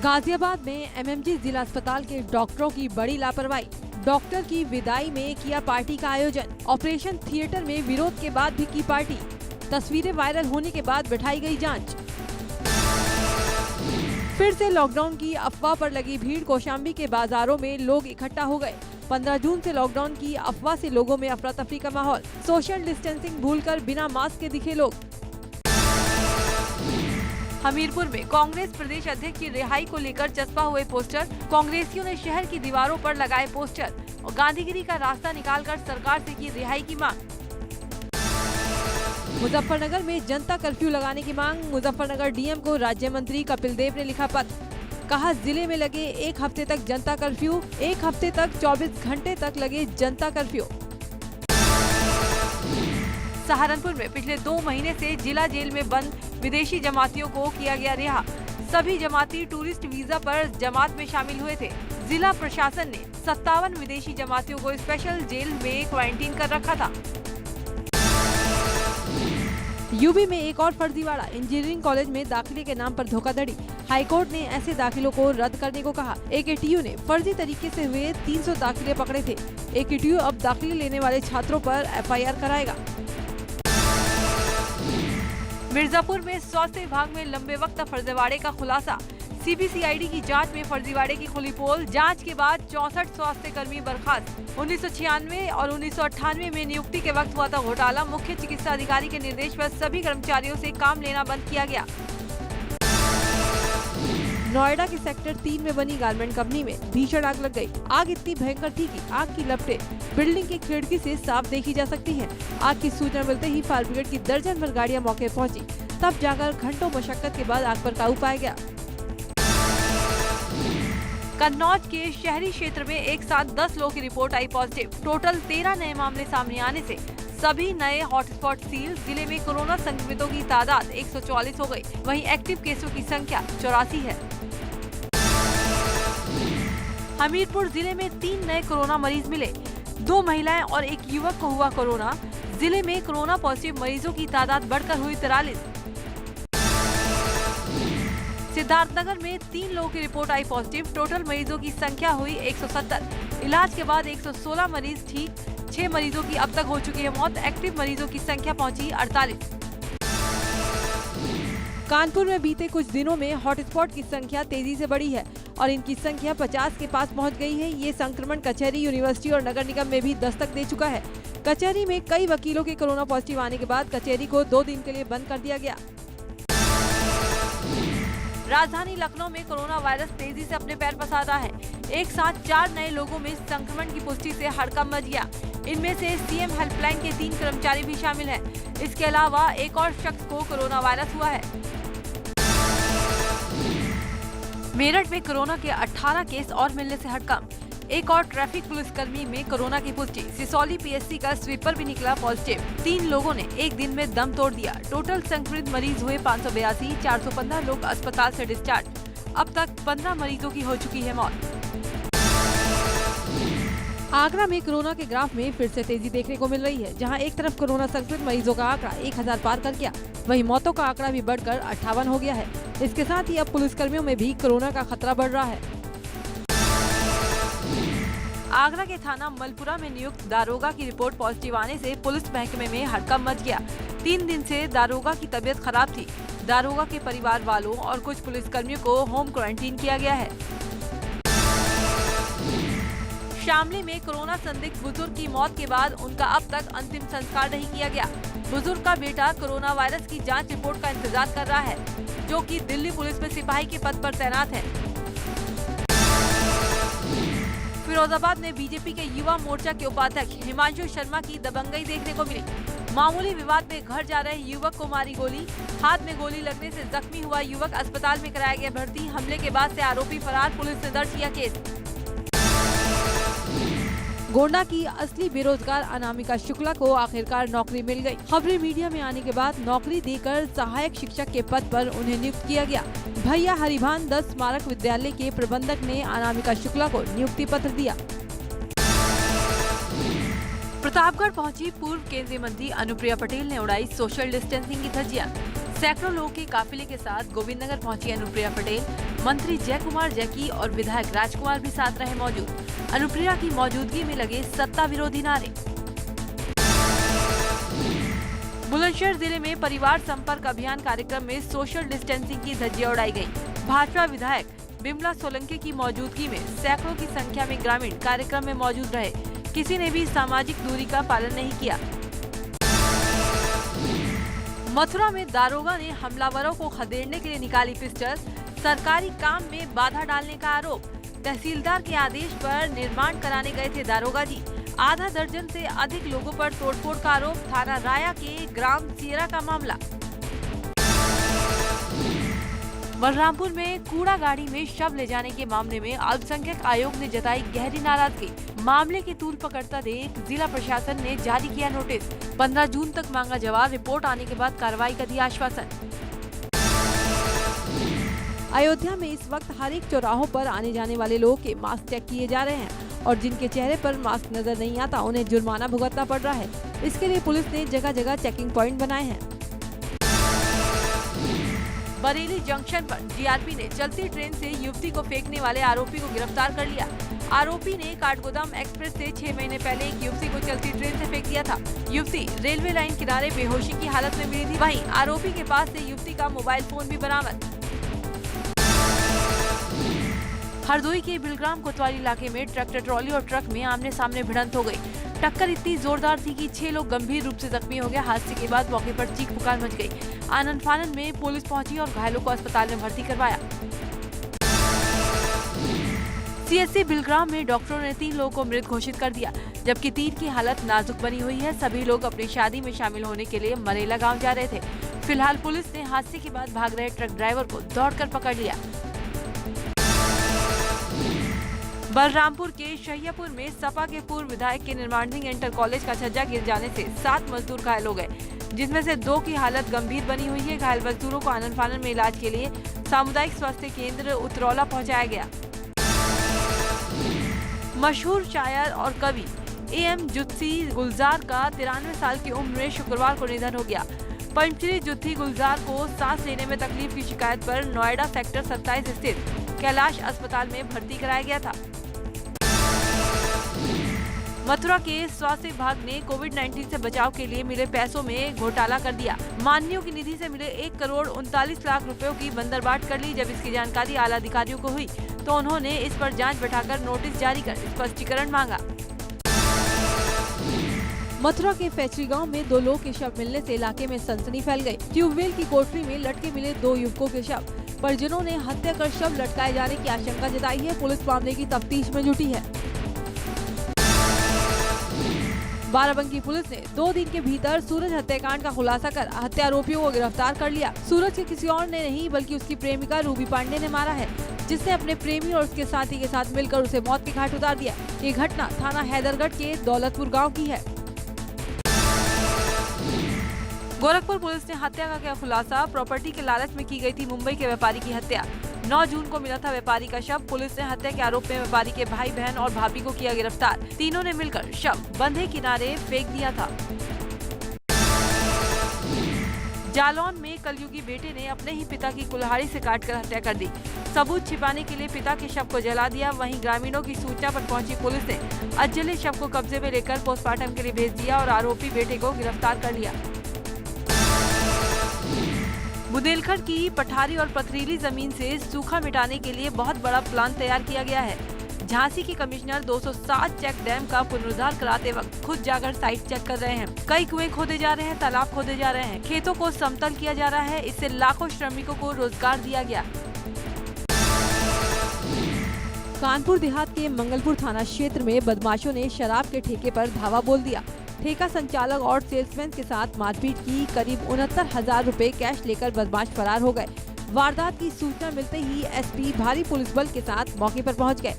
गाजियाबाद में एमएमजी जिला अस्पताल के डॉक्टरों की बड़ी लापरवाही। डॉक्टर की विदाई में किया पार्टी का आयोजन। ऑपरेशन थिएटर में विरोध के बाद भी की पार्टी। तस्वीरें वायरल होने के बाद बिठाई गई जांच। फिर से लॉकडाउन की अफवाह पर लगी भीड़। कौशाम्बी के बाजारों में लोग इकट्ठा हो गए। 15 जून से लॉकडाउन की अफवाह से लोगों में अफरा तफरी का माहौल। सोशल डिस्टेंसिंग भूलकर बिना मास्क के दिखे लोग। हमीरपुर में कांग्रेस प्रदेश अध्यक्ष की रिहाई को लेकर चस्पा हुए पोस्टर। कांग्रेसियों ने शहर की दीवारों पर लगाए पोस्टर और गांधीगिरी का रास्ता निकालकर सरकार से की रिहाई की मांग। मुजफ्फरनगर में जनता कर्फ्यू लगाने की मांग। मुजफ्फरनगर डीएम को राज्य मंत्री कपिल देव ने लिखा पत्र। कहा, जिले में लगे एक हफ्ते तक जनता कर्फ्यू। एक हफ्ते तक 24 घंटे तक लगे जनता कर्फ्यू। सहारनपुर में पिछले 2 महीने से जिला जेल में बंद विदेशी जमातियों को किया गया रिहा। सभी जमाती टूरिस्ट वीजा पर जमात में शामिल हुए थे। जिला प्रशासन ने 57 विदेशी जमातियों को स्पेशल जेल में क्वारंटीन कर रखा था। यूपी में एक और फर्जीवाड़ा। इंजीनियरिंग कॉलेज में दाखिले के नाम पर धोखाधड़ी। हाईकोर्ट ने ऐसे दाखिलों को रद्द करने को कहा। एकेटीयू ने फर्जी तरीके से हुए 300 दाखिले पकड़े थे। एकेटीयू अब दाखिले लेने वाले छात्रों पर एफआईआर कराएगा। मिर्जापुर में स्वास्थ्य विभाग में लंबे वक्त फर्जीवाड़े का खुलासा। सीबीसीआईडी की जांच में फर्जीवाड़े की खुली पोल। जांच के बाद 64 स्वास्थ्य कर्मी बर्खास्त। 1996 और 1998 में नियुक्ति के वक्त हुआ था घोटाला। मुख्य चिकित्सा अधिकारी के निर्देश पर सभी कर्मचारियों से काम लेना बंद किया गया। नोएडा के सेक्टर 3 में बनी गारमेंट कंपनी में भीषण आग लग गई। आग इतनी भयंकर थी कि आग की लपटें बिल्डिंग की खिड़की से साफ देखी जा सकती हैं। आग की सूचना मिलते ही फायर ब्रिगेड की दर्जन भर गाड़ियां मौके पहुंची। तब जाकर घंटों मशक्कत के बाद आग पर काबू पाया गया। कन्नौज के शहरी क्षेत्र में एक साथ 10 लोगों की रिपोर्ट आई पॉजिटिव। टोटल 13 नए मामले सामने आने से सभी नए हॉटस्पॉट सील। जिले में कोरोना संक्रमितों की तादाद 144 हो गई। वहीं एक्टिव केसों की संख्या 84 है। हमीरपुर जिले में 3 नए कोरोना मरीज मिले। 2 महिलाएं और एक युवक को हुआ कोरोना। जिले में कोरोना पॉजिटिव मरीजों की तादाद बढ़कर हुई 43। सिद्धार्थनगर में 3 लोगों की रिपोर्ट आई पॉजिटिव। टोटल मरीजों की संख्या हुई 170। इलाज के बाद 116 मरीज ठीक। 6 मरीजों की अब तक हो चुकी है मौत। एक्टिव मरीजों की संख्या पहुंची 48। कानपुर में बीते कुछ दिनों में हॉटस्पॉट की संख्या तेजी से बढ़ी है और इनकी संख्या 50 के पास पहुंच गई है। ये संक्रमण कचहरी, यूनिवर्सिटी और नगर निगम में भी दस्तक दे चुका है। कचहरी में कई वकीलों के कोरोना पॉजिटिव आने के बाद कचहरी को 2 दिन के लिए बंद कर दिया गया। राजधानी लखनऊ में कोरोना वायरस तेजी से अपने पैर पसार रहा है। एक साथ 4 नए लोगों में संक्रमण की पुष्टि से हड़कंप मच गया। इनमें से सीएम हेल्पलाइन के 3 कर्मचारी भी शामिल हैं। इसके अलावा एक और शख्स को कोरोना वायरस हुआ है। मेरठ में कोरोना के 18 केस और मिलने से हड़कंप। एक और ट्रैफिक पुलिसकर्मी में कोरोना की पुष्टि। सिसौली पीएससी का स्वीपर भी निकला पॉजिटिव। 3 लोगों ने एक दिन में दम तोड़ दिया। टोटल संक्रमित मरीज हुए 582। 415 लोग अस्पताल से डिस्चार्ज। अब तक 15 मरीजों की हो चुकी है मौत। आगरा में कोरोना के ग्राफ में फिर से तेजी देखने को मिल रही है। जहां एक तरफ कोरोना संक्रमित मरीजों का आंकड़ा 1000 पार कर गया, वहीं मौतों का आंकड़ा भी बढ़कर 58 हो गया है। इसके साथ ही अब पुलिसकर्मियों में भी कोरोना का खतरा बढ़ रहा है। आगरा के थाना मलपुरा में नियुक्त दारोगा की रिपोर्ट पॉजिटिव आने से पुलिस महकमे में हड़कंप मच गया। 3 दिन से दारोगा की तबीयत खराब थी। दारोगा के परिवार वालों और कुछ पुलिसकर्मियों को होम क्वारंटीन किया गया है। शामली में कोरोना संदिग्ध बुजुर्ग की मौत के बाद उनका अब तक अंतिम संस्कार नहीं किया गया। बुजुर्ग का बेटा कोरोना वायरस की जांच रिपोर्ट का इंतजार कर रहा है, जो कि दिल्ली पुलिस में सिपाही के पद पर तैनात है। फिरोजाबाद में बीजेपी के युवा मोर्चा के उपाध्यक्ष हिमांशु शर्मा की दबंगई देखने को मिली। मामूली विवाद में घर जा रहे युवक को मारी गोली। हाथ में गोली लगने से जख्मी हुआ युवक अस्पताल में कराया गया भर्ती। हमले के बाद से आरोपी फरार। पुलिस ने दर्ज किया केस। गोंडा की असली बेरोजगार अनामिका शुक्ला को आखिरकार नौकरी मिल गई। खबरें मीडिया में आने के बाद नौकरी देकर सहायक शिक्षक के पद पर उन्हें नियुक्त किया गया। भैया हरिभान 10 स्मारक विद्यालय के प्रबंधक ने अनामिका शुक्ला को नियुक्ति पत्र दिया। प्रतापगढ़ पहुंची पूर्व केंद्रीय मंत्री अनुप्रिया पटेल ने उड़ाई सोशल डिस्टेंसिंग की धज्जियां। सैकड़ों लोगों के काफिले के साथ गोविंदनगर पहुंची अनुप्रिया पटेल। मंत्री जय कुमार जैकी और विधायक राजकुमार भी साथ रहे मौजूद। अनुप्रिया की मौजूदगी में लगे सत्ता विरोधी नारे। बुलंदशहर जिले में परिवार संपर्क अभियान कार्यक्रम में सोशल डिस्टेंसिंग की धज्जियां उड़ाई गई। भाजपा विधायक बिमला सोलंकी की मौजूदगी में सैकड़ों की संख्या में ग्रामीण कार्यक्रम में मौजूद रहे। किसी ने भी सामाजिक दूरी का पालन नहीं किया। मथुरा में दारोगा ने हमलावरों को खदेड़ने के लिए निकाली पिस्टल। सरकारी काम में बाधा डालने का आरोप। तहसीलदार के आदेश पर निर्माण कराने गए थे दारोगा जी। आधा दर्जन से अधिक लोगों पर तोड़फोड़ का आरोप। थाना राया के ग्राम सियरा का मामला। बलरामपुर में कूड़ा गाड़ी में शव ले जाने के मामले में अल्पसंख्यक आयोग ने जताई गहरी नाराजगी। मामले की तूल पकड़ता देख जिला प्रशासन ने जारी किया नोटिस। 15 जून तक मांगा जवाब। रिपोर्ट आने के बाद कार्रवाई का दिया आश्वासन। अयोध्या में इस वक्त हर एक चौराहों पर आने जाने वाले लोगों के मास्क चेक किए जा रहे हैं और जिनके चेहरे पर मास्क नजर नहीं आता उन्हें जुर्माना भुगतना पड़ रहा है। इसके लिए पुलिस ने जगह जगह चेकिंग पॉइंट बनाए हैं। बरेली जंक्शन पर जीआरपी ने चलती ट्रेन से युवती को फेंकने वाले आरोपी को गिरफ्तार कर लिया। आरोपी ने काठगोदाम एक्सप्रेस से 6 महीने पहले एक युवती को चलती ट्रेन से फेंक दिया था। युवती रेलवे लाइन किनारे बेहोशी की हालत में मिली थी। वहीं आरोपी के पास से युवती का मोबाइल फोन भी बरामद। हरदोई के बिलग्राम कोतवाली इलाके में ट्रैक्टर ट्रॉली और ट्रक में आमने सामने भिड़ंत हो गई। टक्कर इतनी जोरदार थी कि 6 लोग गंभीर रूप से जख्मी हो गए। हादसे के बाद मौके पर चीख पुकार मच गई। आनन फानन में पुलिस पहुंची और घायलों को अस्पताल में भर्ती करवाया। सीएससी बिलग्राम में डॉक्टरों ने 3 लोगों को मृत घोषित कर दिया, जबकि 3 की हालत नाजुक बनी हुई है। सभी लोग अपनी शादी में शामिल होने के लिए मरेला गांव जा रहे थे। फिलहाल पुलिस ने हादसे के बाद भाग रहे ट्रक ड्राइवर को दौड़कर पकड़ लिया। बलरामपुर के शहियापुर में सपा के पूर्व विधायक के निर्माणाधीन इंटर कॉलेज का छज्जा गिर जाने से 7 मजदूर घायल हो गए, जिसमें से 2 की हालत गंभीर बनी हुई है। घायल मजदूरों को आनन फानन में इलाज के लिए सामुदायिक स्वास्थ्य केंद्र उतरौला पहुंचाया गया। मशहूर शायर और कवि एम जुत्ती गुलजार का 93 साल की उम्र में शुक्रवार को निधन हो गया। पंचरी जुत्ती गुलजार को सांस लेने में तकलीफ की शिकायत पर नोएडा सेक्टर 27 स्थित कैलाश अस्पताल में भर्ती कराया गया था। मथुरा के स्वास्थ्य विभाग ने कोविड-19 से बचाव के लिए मिले पैसों में घोटाला कर दिया। माननीयों की निधि से मिले 1 करोड़ 39 लाख रुपयों की बंदरबाट कर ली। जब इसकी जानकारी आला अधिकारियों को हुई तो उन्होंने इस पर जांच बैठाकर नोटिस जारी कर स्पष्टीकरण मांगा। मथुरा के फैचरी गांव में 2 लोगों के शव मिलने से इलाके में सनसनी फैल गई। ट्यूबवेल की कोठरी में लटके मिले 2 युवकों के शव। परिजनों ने हत्या कर शव लटकाए जाने की आशंका जताई है। पुलिस मामले की तफ्तीश में जुटी है। बाराबंकी पुलिस ने 2 दिन के भीतर सूरज हत्याकांड का खुलासा कर हत्या आरोपियों को गिरफ्तार कर लिया। सूरज के किसी और ने नहीं बल्कि उसकी प्रेमिका रूबी पांडे ने मारा है, जिसने अपने प्रेमी और उसके साथी के साथ मिलकर उसे मौत के घाट उतार दिया। ये घटना थाना हैदरगढ़ के दौलतपुर गाँव की है। गोरखपुर पुलिस ने हत्या का किया खुलासा। प्रॉपर्टी के लालच में की गई थी मुंबई के व्यापारी की हत्या। 9 जून को मिला था व्यापारी का शव। पुलिस ने हत्या के आरोप में व्यापारी के भाई बहन और भाभी को किया गिरफ्तार। तीनों ने मिलकर शव बंधे किनारे फेंक दिया था। जालौन में कलयुगी बेटे ने अपने ही पिता की कुल्हाड़ी से काटकर हत्या कर दी। सबूत छिपाने के लिए पिता के शव को जला दिया। वहीं ग्रामीणों की सूचना पर पहुंची पुलिस ने अजले शव को कब्जे में लेकर पोस्टमार्टम के लिए भेज दिया और आरोपी बेटे को गिरफ्तार कर लिया। बुंदेलखंड की पठारी और पथरीली जमीन से सूखा मिटाने के लिए बहुत बड़ा प्लान तैयार किया गया है। झांसी के कमिश्नर 207 चेक डैम का पुनरुद्धार कराते वक्त खुद जाकर साइट चेक कर रहे हैं। कई कुएं खोदे जा रहे हैं, तालाब खोदे जा रहे हैं, खेतों को समतल किया जा रहा है। इससे लाखों श्रमिकों को रोजगार दिया गया। कानपुर देहात के मंगलपुर थाना क्षेत्र में बदमाशों ने शराब के ठेके पर धावा बोल दिया। ठेका संचालक और सेल्समैन के साथ मारपीट की। करीब 69,000 रुपए कैश लेकर बदमाश फरार हो गए। वारदात की सूचना मिलते ही एसपी भारी पुलिस बल के साथ मौके पर पहुंच गए।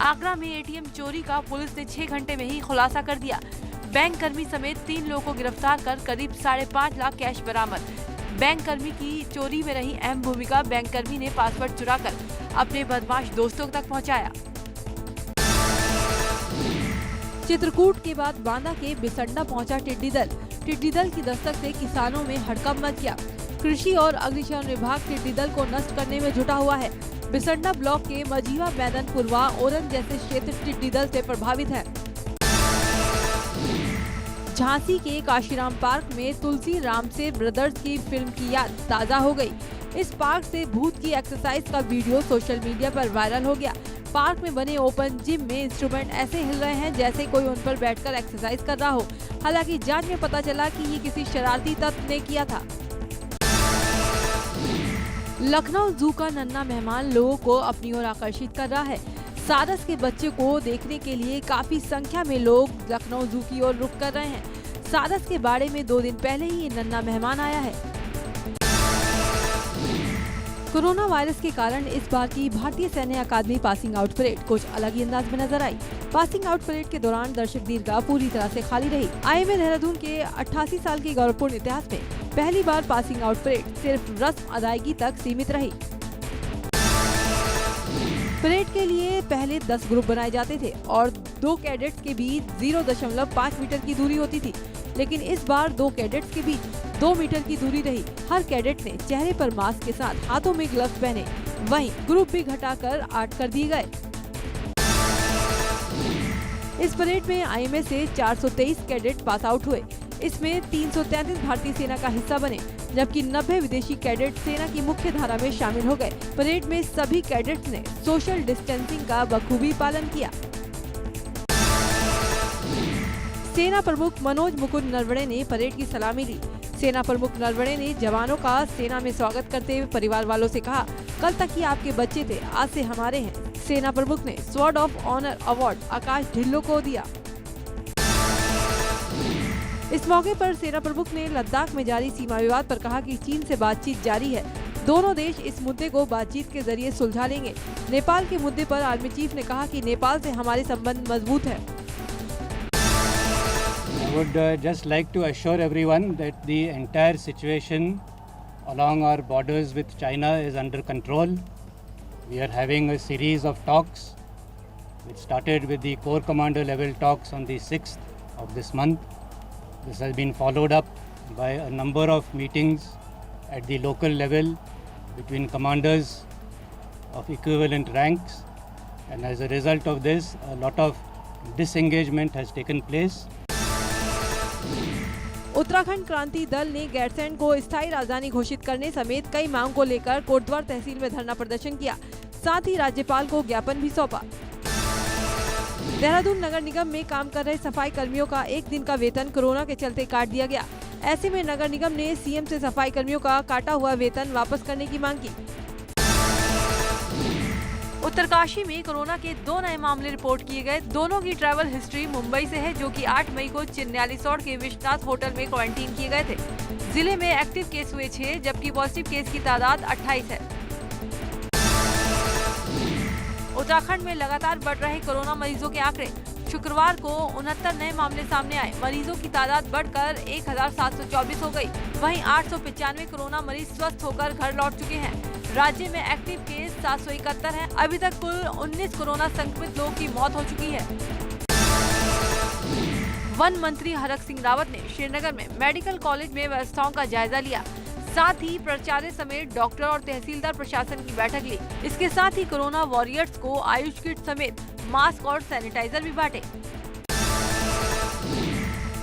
आगरा में एटीएम चोरी का पुलिस ने 6 घंटे में ही खुलासा कर दिया। बैंक कर्मी समेत 3 लोगों को गिरफ्तार कर करीब 5.5 लाख कैश बरामद। बैंक कर्मी की चोरी में रही अहम भूमिका। बैंक कर्मी ने पासवर्ड चुराकर अपने बदमाश दोस्तों तक पहुंचाया। चित्रकूट के बाद बांदा के बिसंडा पहुंचा टिड्डी दल। टिड्डी दल की दस्तक से किसानों में हड़कंप मच गया। कृषि और अग्निशमन विभाग टिड्डी दल को नष्ट करने में जुटा हुआ है। बिसंडा ब्लॉक के मजीवा, मैदनपुरवा, ओरन जैसे क्षेत्र टिड्डी दल से प्रभावित है। झांसी के काशीराम पार्क में तुलसी रामसे ब्रदर्स की फिल्म की याद ताज़ा हो गई। इस पार्क से भूत की एक्सरसाइज का वीडियो सोशल मीडिया पर वायरल हो गया। पार्क में बने ओपन जिम में इंस्ट्रूमेंट ऐसे हिल रहे हैं जैसे कोई उन पर बैठकर एक्सरसाइज कर रहा हो। हालांकि जांच में पता चला कि ये किसी शरारती तत्व ने किया था। लखनऊ जू का नन्हा मेहमान लोगों को अपनी ओर आकर्षित कर रहा है। सारस के बच्चे को देखने के लिए काफी संख्या में लोग लखनऊ जू की ओर रुख कर रहे हैं। सारस के बाड़े में 2 दिन पहले ही ये नन्हा मेहमान आया है। कोरोना वायरस के कारण इस बार की भारतीय सैन्य अकादमी पासिंग आउट परेड कुछ अलग ही अंदाज में नजर आई। पासिंग आउट परेड के दौरान दर्शक दीर्घा पूरी तरह से खाली रही। आईएमए देहरादून के 88 साल के गौरवपूर्ण इतिहास में पहली बार पासिंग आउट परेड सिर्फ रस्म अदायगी तक सीमित रही। परेड के लिए पहले 10 ग्रुप बनाए जाते थे और 2 कैडेट्स के बीच 0.5 मीटर की दूरी होती थी, लेकिन इस बार 2 कैडेट्स के बीच 2 मीटर की दूरी रही। हर कैडेट ने चेहरे पर मास्क के साथ हाथों में ग्लव्स पहने। वहीं ग्रुप भी घटाकर 8 कर दिए गए। इस परेड में आईएमए से 423 कैडेट पास आउट हुए। इसमें 333 भारतीय सेना का हिस्सा बने, जबकि 90 विदेशी कैडेट सेना की मुख्य धारा में शामिल हो गए। परेड में सभी कैडेट्स ने सोशल डिस्टेंसिंग का बखूबी पालन किया। सेना प्रमुख मनोज मुकुंद नरवणे ने परेड की सलामी ली। सेना प्रमुख नरवणे ने जवानों का सेना में स्वागत करते हुए परिवार वालों से कहा, कल तक ही आपके बच्चे थे, आज से हमारे हैं। सेना प्रमुख ने स्वॉर्ड ऑफ ऑनर अवार्ड आकाश ढिल्लो को दिया। इस मौके पर सेना प्रमुख ने लद्दाख में जारी सीमा विवाद पर कहा कि चीन से बातचीत जारी है। दोनों देश इस मुद्दे को बातचीत के जरिए सुलझा लेंगे। नेपाल के मुद्दे पर आर्मी चीफ ने कहा कि नेपाल से हमारे संबंध मजबूत है। I would just like to assure everyone that the entire situation along our borders with China is under control. We are having a series of talks which started with the Corps Commander level talks on the 6th of this month. This has been followed up by a number of meetings at the local level between commanders of equivalent ranks, and as a result of this, a lot of disengagement has taken place. Uttarakhand Kranti Dal ने गैरसैंण को स्थायी राजधानी घोषित करने समेत कई मांग को लेकर कोटद्वार तहसील में धरना प्रदर्शन किया। साथ ही राज्यपाल को ज्ञापन भी सौंपा। देहरादून नगर निगम में काम कर रहे सफाई कर्मियों का 1 दिन का वेतन कोरोना के चलते काट दिया गया। ऐसे में नगर निगम ने सीएम से सफाई कर्मियों का काटा हुआ वेतन वापस करने की मांग की। उत्तरकाशी में कोरोना के 2 नए मामले रिपोर्ट किए गए। दोनों की ट्रैवल हिस्ट्री मुंबई से है, जो कि 8 मई को चिन्यालीसौड़ के विश्वनाथ होटल में क्वारंटीन किए गए थे। जिले में एक्टिव केस हुए 6, जबकि पॉजिटिव केस की तादाद 28 है। उत्तराखंड में लगातार बढ़ रहे कोरोना मरीजों के आंकड़े। शुक्रवार को 69 नए मामले सामने आए। मरीजों की तादाद बढ़कर 1724 हो गई। वहीं 895 कोरोना मरीज स्वस्थ होकर घर लौट चुके हैं। राज्य में एक्टिव केस 771 है। अभी तक कुल 19 कोरोना संक्रमित लोगों की मौत हो चुकी है। वन मंत्री हरक सिंह रावत ने श्रीनगर में मेडिकल कॉलेज में व्यवस्थाओं का जायजा लिया। साथ ही प्राचार्य समेत डॉक्टर और तहसीलदार प्रशासन की बैठक ली। इसके साथ ही कोरोना वॉरियर्स को आयुष किट समेत मास्क और सैनिटाइजर भी बांटे।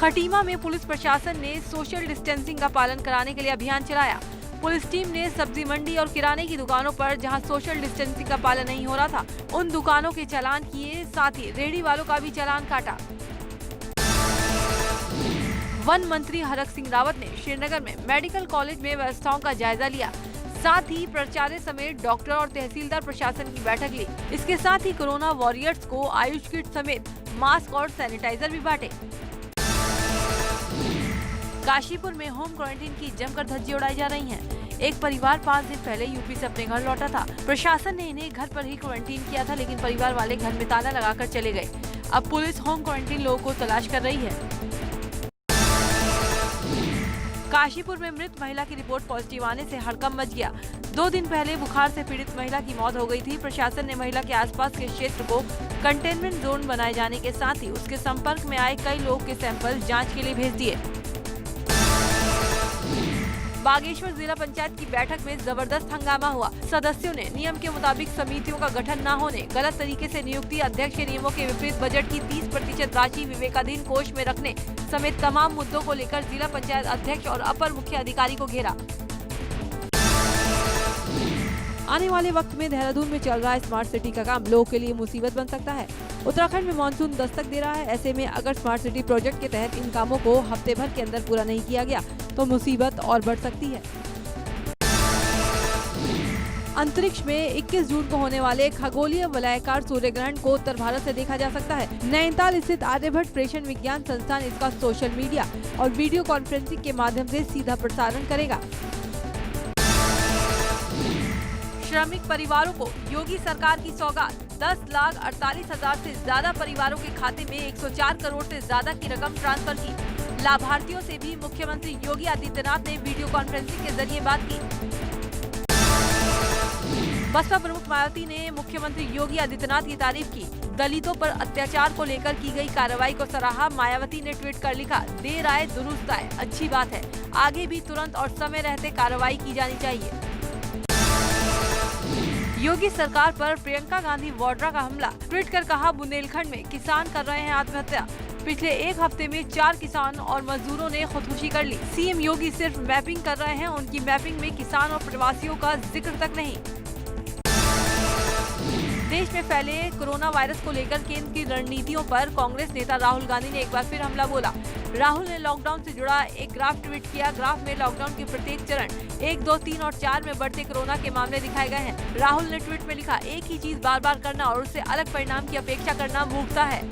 खटीमा में पुलिस प्रशासन ने सोशल डिस्टेंसिंग का पालन कराने के लिए अभियान चलाया। पुलिस टीम ने सब्जी मंडी और किराने की दुकानों पर जहां सोशल डिस्टेंसिंग का पालन नहीं हो रहा था, उन दुकानों के चालान किए। साथ ही रेहड़ी वालों का भी चालान काटा। वन मंत्री हरक सिंह रावत ने श्रीनगर में मेडिकल कॉलेज में व्यवस्थाओं का जायजा लिया। साथ ही प्राचार्य समेत डॉक्टर और तहसीलदार प्रशासन की बैठक ली। इसके साथ ही कोरोना वॉरियर्स को आयुष किट समेत मास्क और सैनिटाइजर भी बांटे। काशीपुर में होम क्वारंटीन की जमकर धज्जी उड़ाई जा रही हैं। एक परिवार 5 दिन पहले यूपी से अपने घर लौटा था। प्रशासन ने इन्हें घर पर ही क्वारंटीन किया था, लेकिन परिवार वाले घर में ताला लगाकर चले गए। अब पुलिस होम क्वारंटीन लोगों को तलाश कर रही है। काशीपुर में मृत महिला की रिपोर्ट पॉजिटिव आने से हड़कंप मच गया। 2 दिन पहले बुखार से पीड़ित महिला की मौत हो गई थी। प्रशासन ने महिला के आसपास के क्षेत्र को कंटेनमेंट जोन बनाए जाने के साथ ही उसके संपर्क में आए कई लोगों के सैंपल जांच के लिए भेज दिए। बागेश्वर जिला पंचायत की बैठक में जबरदस्त हंगामा हुआ। सदस्यों ने नियम के मुताबिक समितियों का गठन न होने, गलत तरीके से नियुक्ति, अध्यक्ष के नियमों के विपरीत बजट की 30% राशि विवेकाधीन कोष में रखने समेत तमाम मुद्दों को लेकर जिला पंचायत अध्यक्ष और अपर मुख्य अधिकारी को घेरा। आने वाले वक्त में देहरादून में चल रहा है स्मार्ट सिटी का काम लोगों के लिए मुसीबत बन सकता है। उत्तराखंड में मानसून दस्तक दे रहा है। ऐसे में अगर स्मार्ट सिटी प्रोजेक्ट के तहत इन कामों को हफ्ते भर के अंदर पूरा नहीं किया गया तो मुसीबत और बढ़ सकती है। अंतरिक्ष में 21 जून को होने वाले खगोलीय वलयाकार सूर्य ग्रहण को उत्तर भारत से देखा जा सकता है। नैनीताल स्थित आर्यभट्ट प्रेषण विज्ञान संस्थान इसका सोशल मीडिया और वीडियो कॉन्फ्रेंसिंग के माध्यम से सीधा प्रसारण करेगा। श्रमिक परिवारों को योगी सरकार की सौगात, 10,48,000 से ज्यादा परिवारों के खाते में 104 करोड़ से ज्यादा की रकम ट्रांसफर की। लाभार्थियों से भी मुख्यमंत्री योगी आदित्यनाथ ने वीडियो कॉन्फ्रेंसिंग के जरिए बात की। बसपा प्रमुख मायावती ने मुख्यमंत्री योगी आदित्यनाथ की तारीफ की। दलितों पर अत्याचार को लेकर की गई कार्रवाई को सराहा। मायावती ने ट्वीट कर लिखा, देर आए दुरुस्त आए, अच्छी बात है, आगे भी तुरंत और समय रहते कार्रवाई की जानी चाहिए। योगी सरकार पर प्रियंका गांधी वाड्रा का हमला, ट्वीट कर कहा, बुंदेलखंड में किसान कर रहे हैं आत्महत्या। पिछले एक हफ्ते में 4 किसान और मजदूरों ने खुदकुशी कर ली। सीएम योगी सिर्फ मैपिंग कर रहे हैं, उनकी मैपिंग में किसान और प्रवासियों का जिक्र तक नहीं। देश में फैले कोरोना वायरस को लेकर केंद्र की रणनीतियों पर कांग्रेस नेता राहुल गांधी ने एक बार फिर हमला बोला। राहुल ने लॉकडाउन से जुड़ा एक ग्राफ ट्वीट किया। ग्राफ में लॉकडाउन के प्रत्येक चरण 1, 2, 3 और 4 में बढ़ते कोरोना के मामले दिखाए गए हैं। राहुल ने ट्वीट में लिखा, एक ही चीज बार बार करना और उससे अलग परिणाम की अपेक्षा करना मूर्खता है।